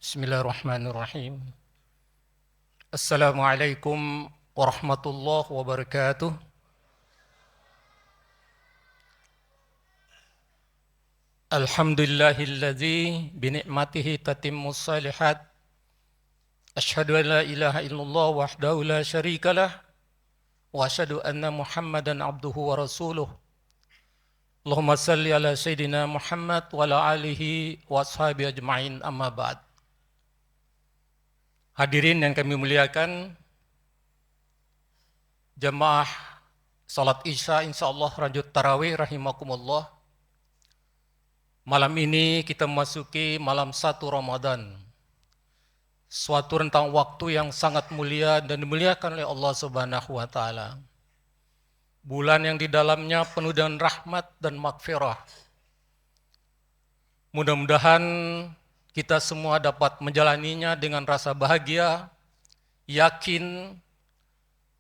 Bismillahirrahmanirrahim. Assalamualaikum warahmatullahi wabarakatuh. Alhamdulillahilladzi binikmatihi tatimmus salihat. Asyhadu an la ilaha illallah wahdahu la syarikalah wa asyhadu anna Muhammadan abduhu wa rasuluh. Allahumma salli ala sayyidina Muhammad wa ala alihi wa ashabihi ajma'in, amma ba'd. Hadirin yang kami muliakan, jamaah salat Isya insyaallah lanjut tarawih rahimakumullah. Malam ini kita memasuki malam 1 Ramadan. Suatu rentang waktu yang sangat mulia dan dimuliakan oleh Allah Subhanahu wa taala. Bulan yang di dalamnya penuh dengan rahmat dan maghfirah. Mudah-mudahan kita semua dapat menjalaninya dengan rasa bahagia, yakin,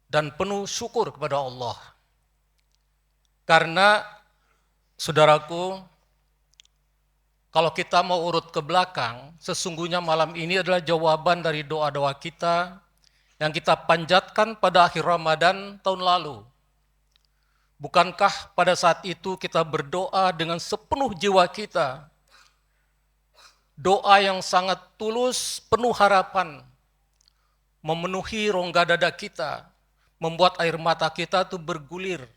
dan penuh syukur kepada Allah. Karena, saudaraku, kalau kita mau urut ke belakang, sesungguhnya malam ini adalah jawaban dari doa-doa kita yang kita panjatkan pada akhir Ramadan tahun lalu. Bukankah pada saat itu kita berdoa dengan sepenuh jiwa kita? Doa yang sangat tulus, penuh harapan, memenuhi rongga dada kita, membuat air mata kita itu bergulir.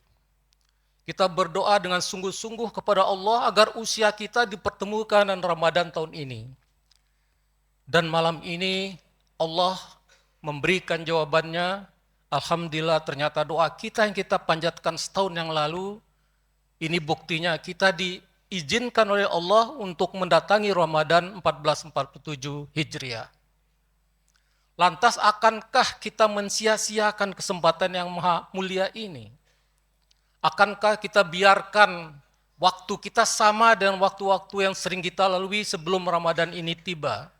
Kita berdoa dengan sungguh-sungguh kepada Allah agar usia kita dipertemukan dengan Ramadan tahun ini. Dan malam ini Allah memberikan jawabannya. Alhamdulillah, ternyata doa kita yang kita panjatkan setahun yang lalu, ini buktinya kita diizinkan oleh Allah untuk mendatangi Ramadan 1447 Hijriah. Lantas akankah kita mensia-siakan kesempatan yang maha mulia ini? Akankah kita biarkan waktu kita sama dengan waktu-waktu yang sering kita lalui sebelum Ramadan ini tiba?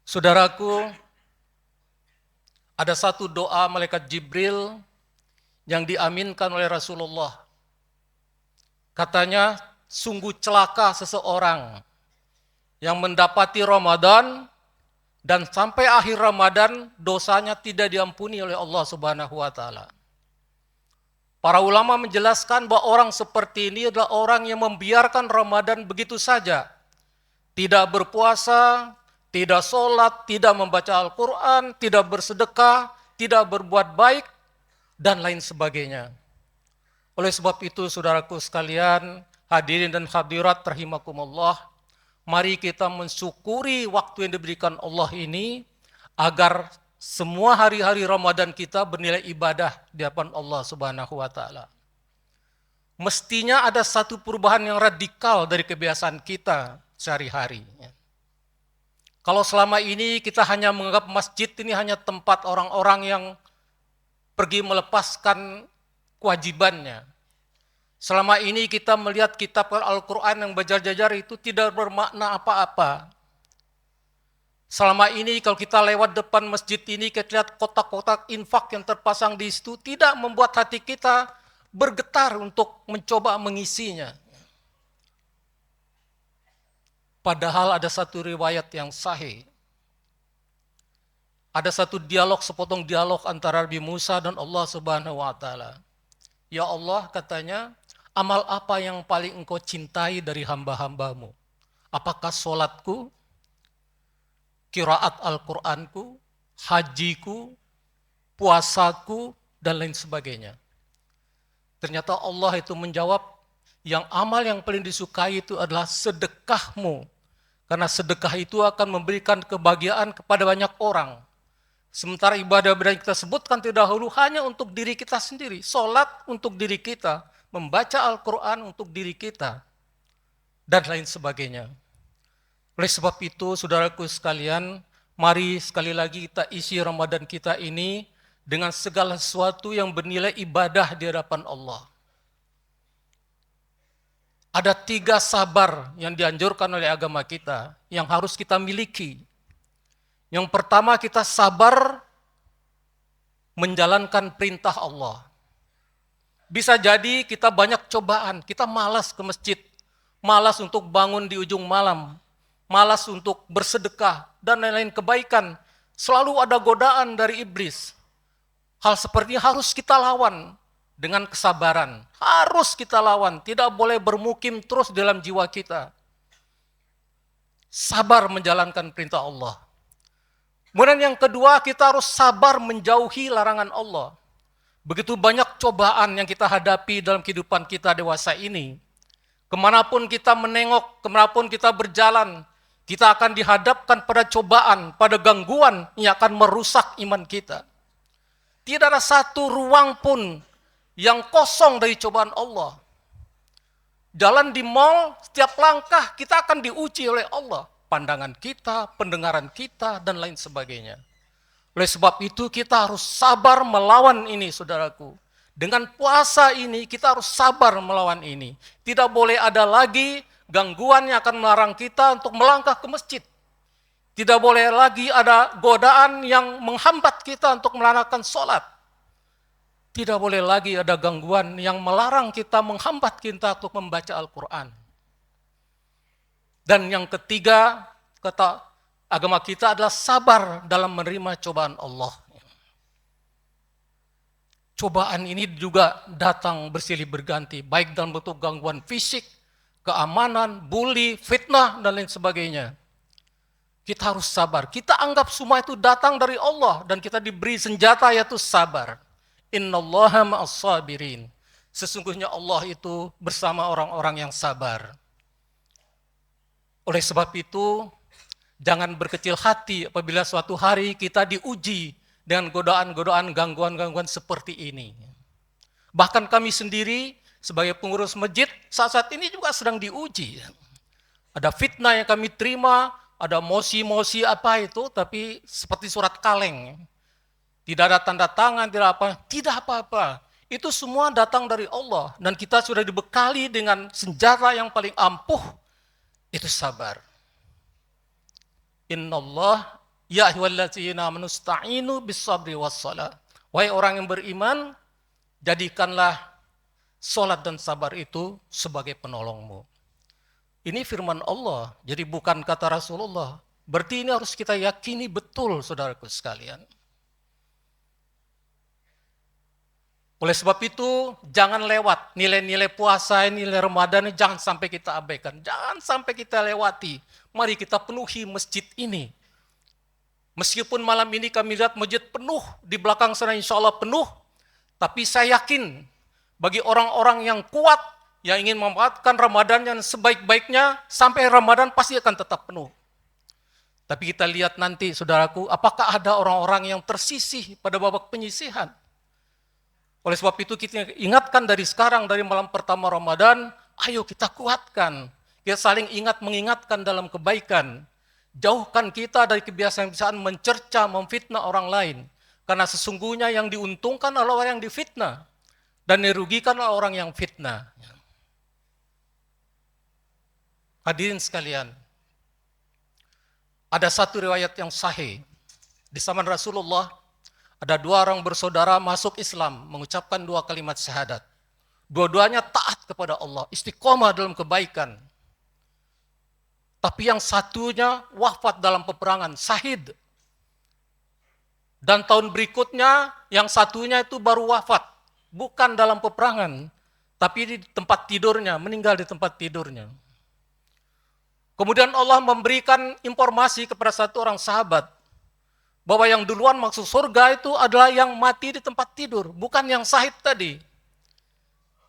Saudaraku, ada satu doa malaikat Jibril yang diaminkan oleh Rasulullah. Katanya, sungguh celaka seseorang yang mendapati Ramadan dan sampai akhir Ramadan dosanya tidak diampuni oleh Allah Subhanahu wa taala. Para ulama menjelaskan bahwa orang seperti ini adalah orang yang membiarkan Ramadan begitu saja. Tidak berpuasa, tidak sholat, tidak membaca Al-Quran, tidak bersedekah, tidak berbuat baik, dan lain sebagainya. Oleh sebab itu, saudaraku sekalian, hadirin dan hadirat rahimakumullah, mari kita mensyukuri waktu yang diberikan Allah ini, agar semua hari-hari Ramadan kita bernilai ibadah di hadapan Allah Subhanahu wa taala. Mestinya ada satu perubahan yang radikal dari kebiasaan kita sehari-hari. Kalau selama ini kita hanya menganggap masjid ini hanya tempat orang-orang yang pergi melepaskan kewajibannya. Selama ini kita melihat kitab Al-Quran yang berjajar-jajar itu tidak bermakna apa-apa. Selama ini kalau kita lewat depan masjid ini, kita lihat kotak-kotak infak yang terpasang di situ, tidak membuat hati kita bergetar untuk mencoba mengisinya. Padahal ada satu riwayat yang sahih. Ada satu dialog, sepotong dialog antara Nabi Musa dan Allah Subhanahu wa taala. Ya Allah, katanya, amal apa yang paling engkau cintai dari hamba-hambamu? Apakah sholatku, qiraat Al-Qur'anku, hajiku, puasaku, dan lain sebagainya? Ternyata Allah itu menjawab, yang amal yang paling disukai itu adalah sedekahmu. Karena sedekah itu akan memberikan kebahagiaan kepada banyak orang. Sementara ibadah-ibadah yang kita sebutkan terdahulu hanya untuk diri kita sendiri. Sholat untuk diri kita, membaca Al-Quran untuk diri kita, dan lain sebagainya. Oleh sebab itu, saudaraku sekalian, mari sekali lagi kita isi Ramadan kita ini dengan segala sesuatu yang bernilai ibadah di hadapan Allah. Ada 3 sabar yang dianjurkan oleh agama kita, yang harus kita miliki. Yang pertama, kita sabar menjalankan perintah Allah. Bisa jadi kita banyak cobaan, kita malas ke masjid, malas untuk bangun di ujung malam, malas untuk bersedekah, dan lain-lain kebaikan. Selalu ada godaan dari iblis. Hal seperti ini harus kita lawan dengan kesabaran. Harus kita lawan, tidak boleh bermukim terus dalam jiwa kita. Sabar menjalankan perintah Allah. Kemudian yang kedua, kita harus sabar menjauhi larangan Allah. Begitu banyak cobaan yang kita hadapi dalam kehidupan kita dewasa ini. Kemanapun kita menengok, kemanapun kita berjalan, kita akan dihadapkan pada cobaan, pada gangguan yang akan merusak iman kita. Tidak ada satu ruang pun yang kosong dari cobaan Allah. Jalan di mall, setiap langkah kita akan diuji oleh Allah. Pandangan kita, pendengaran kita, dan lain sebagainya. Oleh sebab itu kita harus sabar melawan ini, saudaraku. Dengan puasa ini kita harus sabar melawan ini. Tidak boleh ada lagi gangguan yang akan melarang kita untuk melangkah ke masjid. Tidak boleh lagi ada godaan yang menghambat kita untuk melaksanakan sholat. Tidak boleh lagi ada gangguan yang melarang kita, menghambat kita untuk membaca Al-Quran. Dan yang ketiga, kata agama kita adalah sabar dalam menerima cobaan Allah. Cobaan ini juga datang bersilih berganti, baik dalam bentuk gangguan fisik, keamanan, bully, fitnah, dan lain sebagainya. Kita harus sabar. Kita anggap semua itu datang dari Allah, dan kita diberi senjata yaitu sabar. Innallaha ma'as sabirin. Sesungguhnya Allah itu bersama orang-orang yang sabar. Oleh sebab itu, jangan berkecil hati apabila suatu hari kita diuji dengan godaan-godaan, gangguan-gangguan seperti ini. Bahkan kami sendiri sebagai pengurus masjid saat ini juga sedang diuji. Ada fitnah yang kami terima, ada mosi-mosi apa itu, tapi seperti surat kaleng. Tidak ada tanda tangan, tidak apa-apa. Itu semua datang dari Allah. Dan kita sudah dibekali dengan senjata yang paling ampuh, itu sabar. Innallah ya ayyuhallazina amanu ista'inu bis-sabri was-shalah. Wahai orang yang beriman, jadikanlah salat dan sabar itu sebagai penolongmu. Ini firman Allah, jadi bukan kata Rasulullah. Berarti ini harus kita yakini betul, saudaraku sekalian. Oleh sebab itu, jangan lewat nilai-nilai puasa, nilai Ramadan, jangan sampai kita abaikan. Jangan sampai kita lewati. Mari kita penuhi masjid ini. Meskipun malam ini kami lihat masjid penuh, di belakang sana insya Allah penuh, tapi saya yakin bagi orang-orang yang kuat, yang ingin memanfaatkan Ramadan yang sebaik-baiknya, sampai Ramadan pasti akan tetap penuh. Tapi kita lihat nanti, saudaraku, apakah ada orang-orang yang tersisih pada babak penyisihan? Oleh sebab itu kita ingatkan dari sekarang, dari malam pertama Ramadan, ayo kita kuatkan. Kita saling ingat mengingatkan dalam kebaikan. Jauhkan kita dari kebiasaan-kebiasaan mencerca, memfitnah orang lain. Karena sesungguhnya yang diuntungkan adalah orang yang difitnah. Dan dirugikan adalah orang yang fitnah. Hadirin sekalian, ada satu riwayat yang sahih. Di zaman Rasulullah, ada dua orang bersaudara masuk Islam, mengucapkan dua kalimat syahadat. Dua-duanya taat kepada Allah, istiqomah dalam kebaikan. Tapi yang satunya wafat dalam peperangan, syahid. Dan tahun berikutnya, yang satunya itu baru wafat. Bukan dalam peperangan, tapi di tempat tidurnya, meninggal di tempat tidurnya. Kemudian Allah memberikan informasi kepada satu orang sahabat, bahwa yang duluan masuk surga itu adalah yang mati di tempat tidur, bukan yang syahid tadi.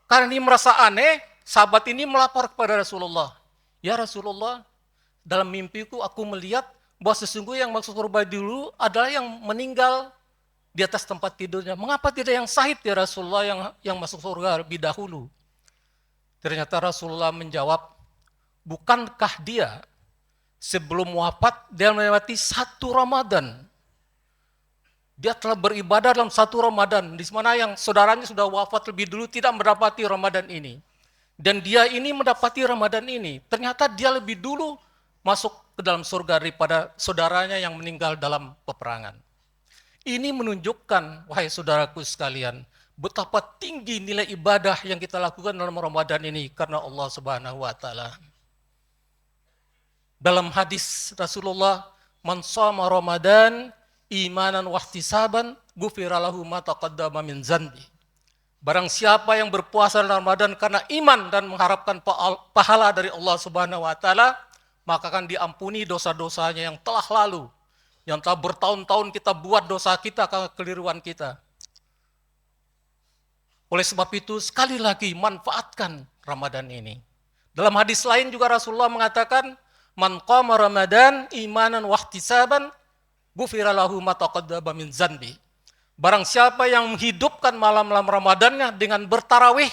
Karena ini merasa aneh, sahabat ini melapor kepada Rasulullah. Ya Rasulullah, dalam mimpiku aku melihat bahwa sesungguhnya yang masuk surga dulu adalah yang meninggal di atas tempat tidurnya. Mengapa tidak yang syahid ya Rasulullah yang masuk surga lebih dahulu? Ternyata Rasulullah menjawab, bukankah dia sebelum wafat dia melewati satu Ramadan? Dia telah beribadah dalam satu Ramadan, di mana yang saudaranya sudah wafat lebih dulu tidak mendapati Ramadan ini. Dan dia ini mendapati Ramadan ini. Ternyata dia lebih dulu masuk ke dalam surga daripada saudaranya yang meninggal dalam peperangan. Ini menunjukkan, wahai saudaraku sekalian, betapa tinggi nilai ibadah yang kita lakukan dalam Ramadan ini karena Allah Subhanahu wa taala. Dalam hadis Rasulullah, "Man shoma Ramadan imanan wahtisaban, ghufira lahu ma taqaddama min dzanbi." Barang siapa yang berpuasa dalam Ramadan karena iman dan mengharapkan pahala dari Allah Subhanahu wa taala, maka akan diampuni dosa-dosanya yang telah lalu, yang telah bertahun-tahun kita buat dosa kita, kekeliruan kita. Oleh sebab itu, sekali lagi manfaatkan Ramadan ini. Dalam hadis lain juga Rasulullah mengatakan, "Man qama Ramadan imanan wahtisaban, ghufira lahu ma taqaddama min dzanbi." Barang siapa yang menghidupkan malam-malam Ramadannya dengan bertarawih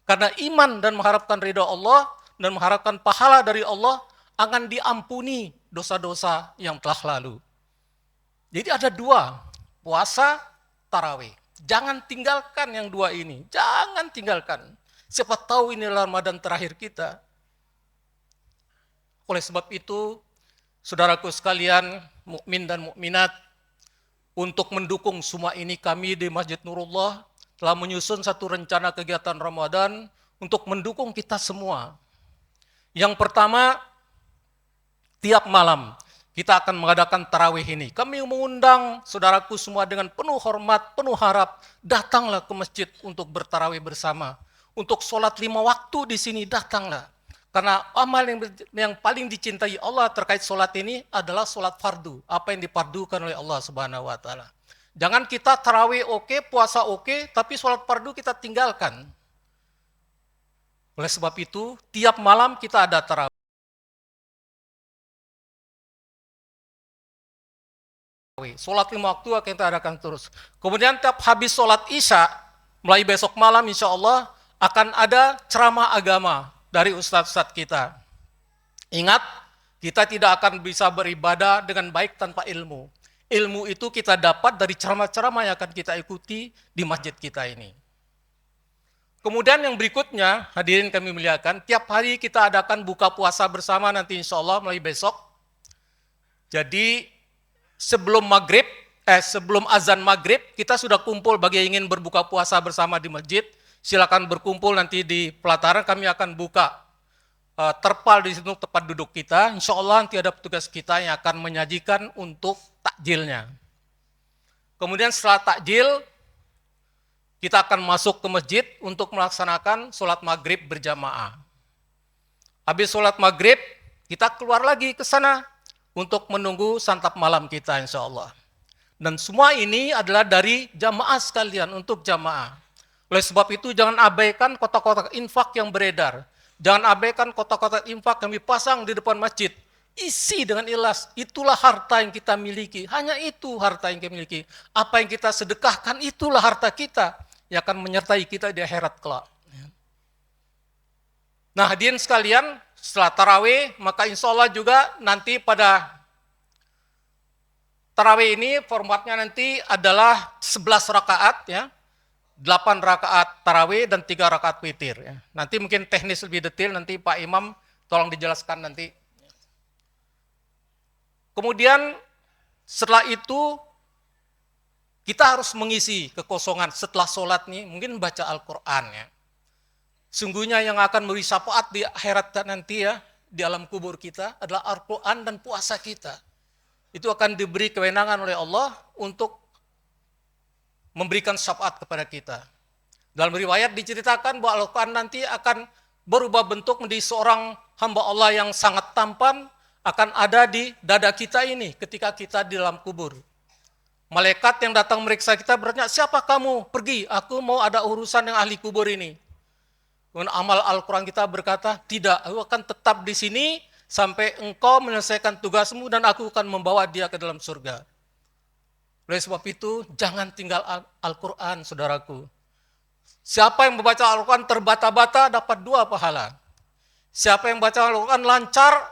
karena iman dan mengharapkan ridha Allah dan mengharapkan pahala dari Allah, akan diampuni dosa-dosa yang telah lalu. Jadi ada dua, puasa, tarawih. Jangan tinggalkan yang dua ini, jangan tinggalkan. Siapa tahu ini Ramadan terakhir kita. Oleh sebab itu, saudaraku sekalian, mukmin dan mukminat, untuk mendukung semua ini, kami di Masjid Nurullah telah menyusun satu rencana kegiatan Ramadan untuk mendukung kita semua. Yang pertama, tiap malam kita akan mengadakan tarawih ini. Kami mengundang saudaraku semua dengan penuh hormat, penuh harap, datanglah ke masjid untuk bertarawih bersama. Untuk sholat 5 waktu di sini, datanglah. Karena amal yang paling dicintai Allah terkait sholat ini adalah sholat fardu. Apa yang dipardukan oleh Allah Subhanahu wa taala. Jangan kita tarawih oke, puasa oke, tapi sholat fardu kita tinggalkan. Oleh sebab itu, tiap malam kita ada tarawih. Sholat 5 waktu akan kita adakan terus. Kemudian tiap habis sholat isya, mulai besok malam insya Allah akan ada ceramah agama dari ustadz-ustadz kita. Ingat, kita tidak akan bisa beribadah dengan baik tanpa ilmu. Ilmu itu kita dapat dari ceramah-ceramah yang akan kita ikuti di masjid kita ini. Kemudian yang berikutnya, hadirin kami muliakan, tiap hari kita adakan buka puasa bersama nanti insya Allah mulai besok. Jadi sebelum azan maghrib, kita sudah kumpul bagi yang ingin berbuka puasa bersama di masjid. Silakan berkumpul nanti di pelataran, kami akan buka terpal di situ tempat duduk kita. Insya Allah nanti ada petugas kita yang akan menyajikan untuk takjilnya. Kemudian setelah takjil, kita akan masuk ke masjid untuk melaksanakan sholat maghrib berjamaah. Habis sholat maghrib, kita keluar lagi ke sana untuk menunggu santap malam kita insya Allah. Dan semua ini adalah dari jamaah sekalian, untuk jamaah. Oleh sebab itu jangan abaikan kotak-kotak infak yang beredar. Jangan abaikan kotak-kotak infak yang dipasang di depan masjid. Isi dengan ikhlas, itulah harta yang kita miliki. Hanya itu harta yang kita miliki. Apa yang kita sedekahkan, itulah harta kita yang akan menyertai kita di akhirat kelak. Nah, hadirin sekalian, setelah tarawih, maka insya Allah juga nanti pada tarawih ini formatnya nanti adalah 11 rakaat ya. 8 rakaat tarawih dan 3 rakaat witir. Ya. Nanti mungkin teknis lebih detail, nanti Pak Imam tolong dijelaskan nanti. Kemudian setelah itu kita harus mengisi kekosongan setelah sholat nih, mungkin baca Al-Quran ya. Sungguhnya yang akan memberi syafaat di akhirat nanti ya, di alam kubur kita adalah Al-Quran dan puasa kita. Itu akan diberi kewenangan oleh Allah untuk memberikan syafaat kepada kita. Dalam riwayat diceritakan bahwa Al-Quran nanti akan berubah bentuk menjadi seorang hamba Allah yang sangat tampan, akan ada di dada kita ini ketika kita di dalam kubur. Malaikat yang datang meriksa kita bertanya, siapa kamu? Pergi, aku mau ada urusan yang ahli kubur ini. Kemudian amal Al-Quran kita berkata, tidak, aku akan tetap di sini sampai engkau menyelesaikan tugasmu dan aku akan membawa dia ke dalam surga. Oleh sebab itu, jangan tinggal Al-Quran, saudaraku. Siapa yang membaca Al-Quran terbata-bata dapat 2 pahala. Siapa yang baca Al-Quran lancar,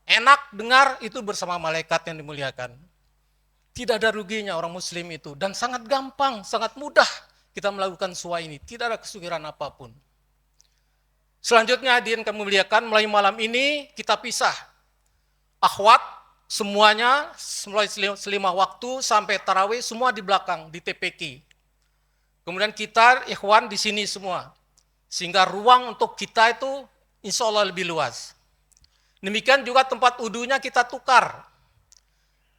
enak dengar, itu bersama malaikat yang dimuliakan. Tidak ada ruginya orang muslim itu. Dan sangat gampang, sangat mudah kita melakukan semua ini. Tidak ada kesulitan apapun. Selanjutnya, hadirin kami muliakan, mulai malam ini kita pisah. Akhwat, semuanya, mulai 5 waktu sampai tarawih, semua di belakang, di TPQ. Kemudian kita, ikhwan, di sini semua. Sehingga ruang untuk kita itu, insya Allah lebih luas. Demikian juga tempat wudunya kita tukar.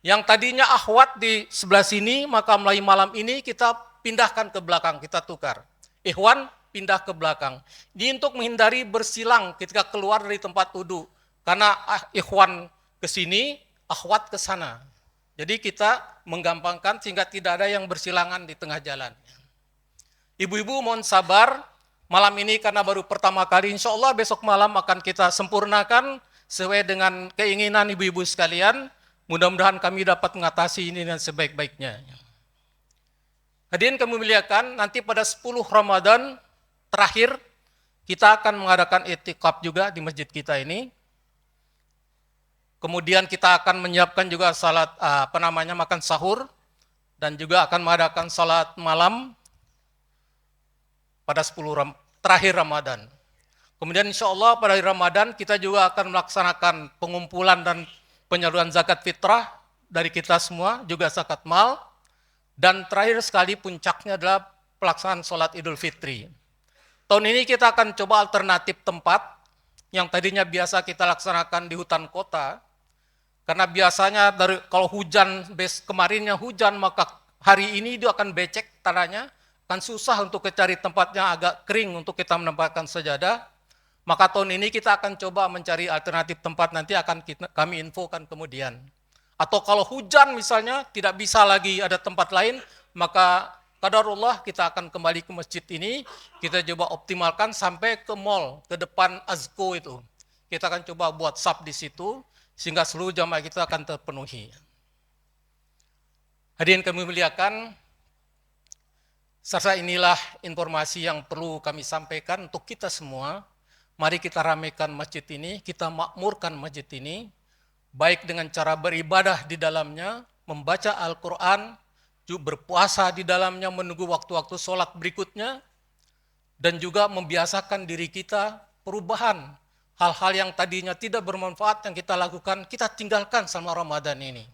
Yang tadinya akhwat di sebelah sini, maka mulai malam ini kita pindahkan ke belakang, kita tukar. Ikhwan pindah ke belakang. Ini untuk menghindari bersilang ketika keluar dari tempat wudu. Karena ikhwan ke sini, akhwat ke sana. Jadi kita menggampangkan sehingga tidak ada yang bersilangan di tengah jalan. Ibu-ibu mohon sabar, malam ini karena baru pertama kali, insya Allah besok malam akan kita sempurnakan sesuai dengan keinginan ibu-ibu sekalian. Mudah-mudahan kami dapat mengatasi ini dengan sebaik-baiknya. Hadirin kami muliakan, nanti pada 10 Ramadan terakhir, kita akan mengadakan i'tikaf juga di masjid kita ini. Kemudian kita akan menyiapkan juga salat, makan sahur, dan juga akan mengadakan salat malam pada 10 terakhir Ramadan. Kemudian insya Allah pada hari Ramadan kita juga akan melaksanakan pengumpulan dan penyaluran zakat fitrah dari kita semua, juga zakat mal, dan terakhir sekali puncaknya adalah pelaksanaan sholat Idul Fitri. Tahun ini kita akan coba alternatif tempat, yang tadinya biasa kita laksanakan di hutan kota, karena biasanya kalau hujan, kemarinnya hujan, maka hari ini dia akan becek tanahnya, akan susah untuk cari tempatnya agak kering untuk kita menempatkan sajadah. Maka tahun ini kita akan coba mencari alternatif tempat, nanti akan kami infokan kemudian. Atau kalau hujan misalnya tidak bisa lagi ada tempat lain, maka qadarullah kita akan kembali ke masjid ini, kita coba optimalkan sampai ke mall, ke depan Azko itu. Kita akan coba buat sub di situ, sehingga seluruh jamaah kita akan terpenuhi. Hadirin kami muliakan, serta inilah informasi yang perlu kami sampaikan untuk kita semua. Mari kita ramaikan masjid ini, kita makmurkan masjid ini, baik dengan cara beribadah di dalamnya, membaca Al-Quran, juga berpuasa di dalamnya menunggu waktu-waktu sholat berikutnya, dan juga membiasakan diri kita perubahan. Hal-hal yang tadinya tidak bermanfaat yang kita lakukan, kita tinggalkan selama Ramadan ini.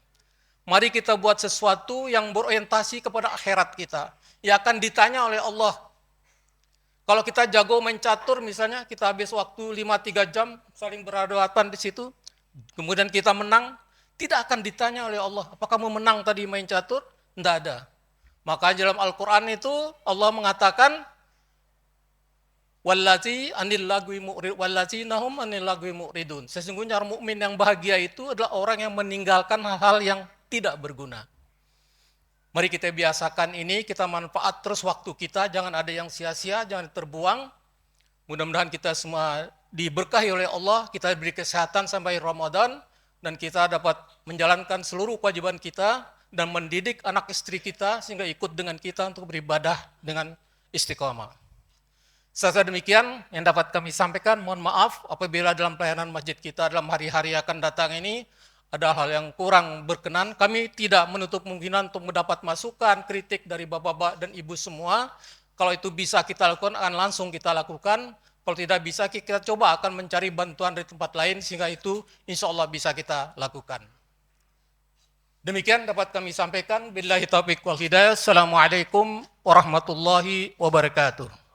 Mari kita buat sesuatu yang berorientasi kepada akhirat kita, yang akan ditanya oleh Allah. Kalau kita jago main catur misalnya, kita habis waktu 5-3 jam saling berhadapan di situ, kemudian kita menang, tidak akan ditanya oleh Allah, apakah kamu menang tadi main catur? Tidak ada. Maka dalam Al-Quran itu Allah mengatakan, nahum anil lagwi mu'ridun. Sesungguhnya orang mukmin yang bahagia itu adalah orang yang meninggalkan hal-hal yang tidak berguna. Mari kita biasakan ini, kita manfaat terus waktu kita, jangan ada yang sia-sia, jangan terbuang. Mudah-mudahan kita semua diberkahi oleh Allah, kita diberi kesehatan sampai Ramadan, dan kita dapat menjalankan seluruh kewajiban kita, dan mendidik anak istri kita, sehingga ikut dengan kita untuk beribadah dengan istiqamah. Serta demikian yang dapat kami sampaikan, mohon maaf apabila dalam pelayanan masjid kita dalam hari-hari akan datang ini, ada hal yang kurang berkenan, kami tidak menutup kemungkinan untuk mendapat masukan, kritik dari bapak-bapak dan ibu semua. Kalau itu bisa kita lakukan, akan langsung kita lakukan. Kalau tidak bisa, kita coba akan mencari bantuan dari tempat lain, sehingga itu insya Allah bisa kita lakukan. Demikian dapat kami sampaikan. Billahi taufiq wal hidayah. Assalamualaikum warahmatullahi wabarakatuh.